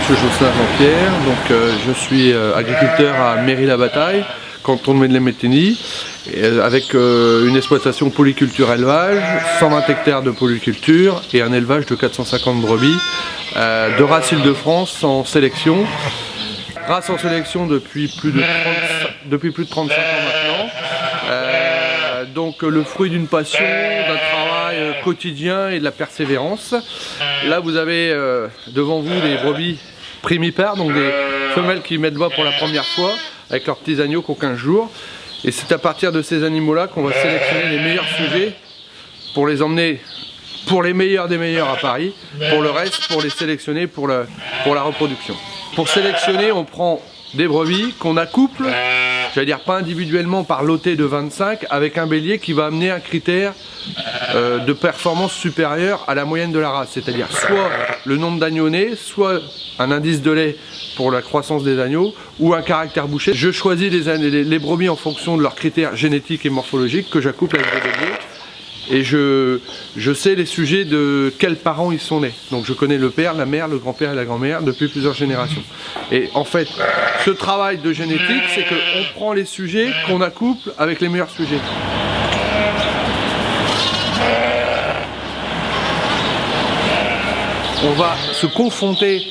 M. Jocelyn Jean-Pierre, donc je suis agriculteur à Méry-la-Bataille, canton de Medley-Métigny, avec une exploitation polyculture élevage, 120 hectares de polyculture et un élevage de 450 brebis de race Île-de-France en sélection. Race en sélection depuis plus de 35 ans maintenant. Donc le fruit d'une passion, d'un travail quotidien et de la persévérance. Là vous avez devant vous des brebis primipares, donc des femelles qui mettent bas pour la première fois avec leurs petits agneaux qui ont 15 jours. Et c'est à partir de ces animaux-là qu'on va sélectionner les meilleurs sujets pour les emmener pour les meilleurs des meilleurs à Paris, pour le reste, pour les sélectionner pour la reproduction. Pour sélectionner, on prend des brebis qu'on accouple, j'allais dire pas individuellement par loté de 25, avec un bélier qui va amener un critère de performance supérieur à la moyenne de la race, c'est-à-dire soit le nombre d'agneaux nés, soit un indice de lait pour la croissance des agneaux, ou un caractère bouché. Je choisis les brebis en fonction de leurs critères génétiques et morphologiques que j'accouple avec des béliers. Et je sais les sujets de quels parents ils sont nés. Donc je connais le père, la mère, le grand-père et la grand-mère depuis plusieurs générations. Et en fait, ce travail de génétique, c'est qu'on prend les sujets qu'on accouple avec les meilleurs sujets. On va se confronter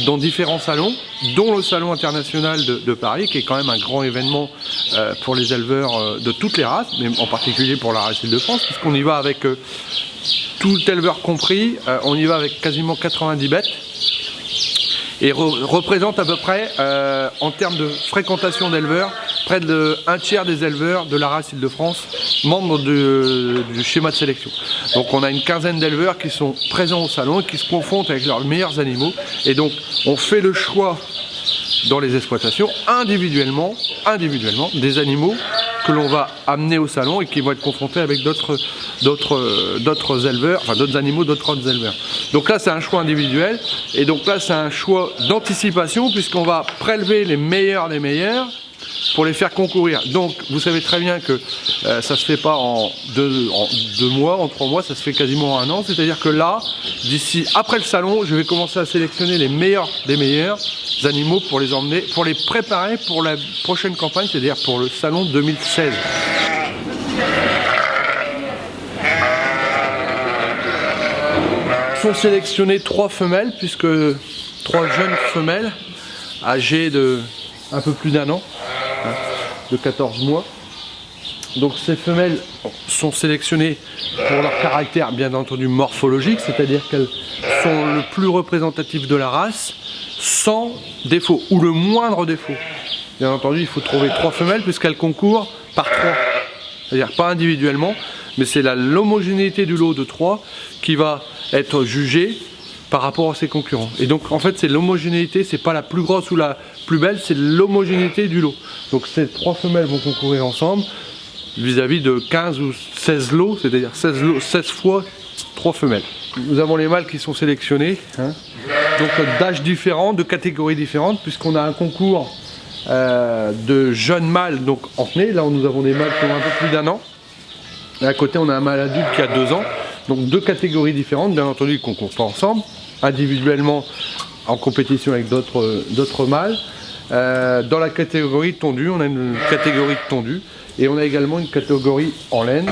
dans différents salons, dont le Salon international de Paris, qui est quand même un grand événement pour les éleveurs de toutes les races, mais en particulier pour la race Île-de-France, puisqu'on y va avec tout éleveur compris, on y va avec quasiment 90 bêtes, et représente à peu près, en termes de fréquentation d'éleveurs, près de un tiers des éleveurs de la race Île-de-France, membres du schéma de sélection. Donc on a une quinzaine d'éleveurs qui sont présents au salon et qui se confrontent avec leurs meilleurs animaux. Et donc on fait le choix dans les exploitations, individuellement, des animaux que l'on va amener au salon et qui vont être confrontés avec d'autres éleveurs, enfin d'autres animaux, d'autres éleveurs. Donc là c'est un choix individuel et donc là c'est un choix d'anticipation puisqu'on va prélever les meilleurs des meilleurs pour les faire concourir. Donc vous savez très bien que ça se fait pas en deux mois, en 3 mois, ça se fait quasiment en 1 an. C'est-à-dire que là, d'ici après le salon, je vais commencer à sélectionner les meilleurs des meilleurs animaux pour les emmener, pour les préparer pour la prochaine campagne, c'est-à-dire pour le salon 2016. Sont sélectionnées 3 femelles, puisque 3 jeunes femelles âgées de un peu plus d'1 an, de 14 mois. Donc ces femelles sont sélectionnées pour leur caractère bien entendu morphologique, c'est-à-dire qu'elles sont le plus représentatives de la race, sans défaut, ou le moindre défaut. Bien entendu, il faut trouver 3 femelles puisqu'elles concourent par 3, c'est-à-dire pas individuellement, mais c'est l'homogénéité du lot de 3 qui va être jugée par rapport à ses concurrents. Et donc en fait c'est l'homogénéité, c'est pas la plus grosse ou la plus belle, c'est l'homogénéité du lot. Donc ces 3 femelles vont concourir ensemble vis-à-vis de 15 ou 16 lots, c'est-à-dire 16 fois 3 femelles. Nous avons les mâles qui sont sélectionnés, donc d'âges différents, de catégories différentes, puisqu'on a un concours de jeunes mâles donc entenés. Là nous avons des mâles qui ont un peu plus d'1 an. Et à côté on a un mâle adulte qui a 2 ans. Donc 2 catégories différentes, bien entendu ils ne concourent pas ensemble, individuellement en compétition avec d'autres mâles. Dans la catégorie tondue, on a une catégorie tondue et on a également une catégorie en laine.